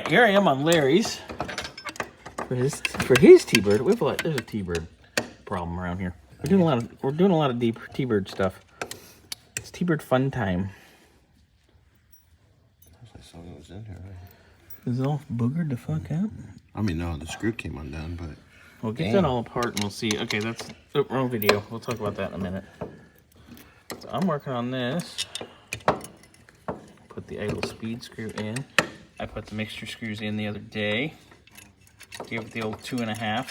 here I am on Larry's for his T-Bird. There's a T-Bird problem around here. We're doing a lot of T-Bird stuff. It's T-Bird fun time. I saw it was in here. Right? Is it all boogered the fuck out? I mean, no, the screw came undone, but We'll get that all apart and we'll see. Okay, that's the wrong video. We'll talk about that in a minute. So I'm working on this. Put the idle speed screw in. I put the mixture screws in the other day. Gave it the old 2.5. I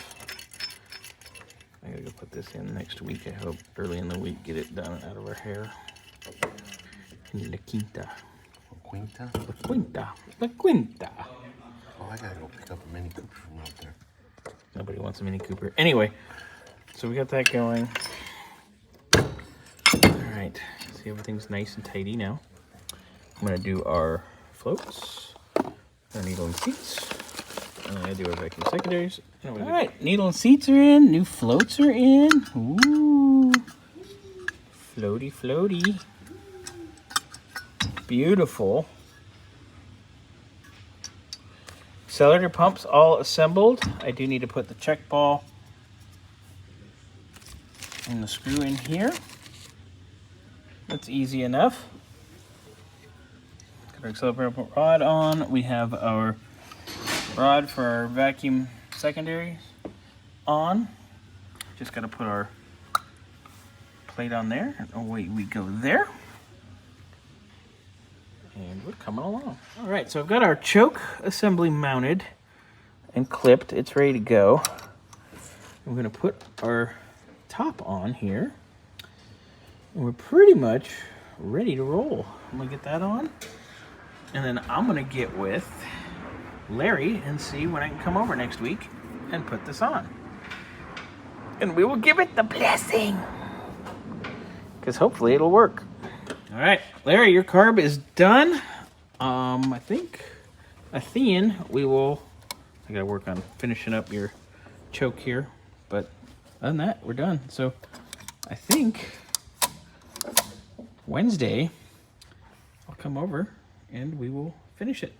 gotta go put this in next week, I hope. Early in the week, get it done out of our hair. La Quinta. Quinta? La Quinta. La Quinta. Oh, I gotta go pick up a Mini Cooper from out there. Nobody wants a Mini Cooper. Anyway, so we got that going. All right, see, everything's nice and tidy now. I'm gonna do our floats, our needle and seats. And I'm gonna do our vacuum secondaries. All right, needle and seats are in. New floats are in. Ooh, floaty, floaty. Beautiful. Accelerator pumps all assembled. I do need to put the check ball and the screw in here. That's easy enough. Got our accelerator rod on. We have our rod for our vacuum secondaries on. Just got to put our plate on there, and away we go there. And we're coming along. All right, so I've got our choke assembly mounted and clipped. It's ready to go. I'm gonna put our top on here. And we're pretty much ready to roll. I'm gonna get that on. And then I'm gonna get with Larry and see when I can come over next week and put this on. And we will give it the blessing. Because hopefully it'll work. All right, Larry, your carb is done. I think I gotta work on finishing up your choke here, but other than that, we're done. So I think Wednesday, I'll come over and we will finish it.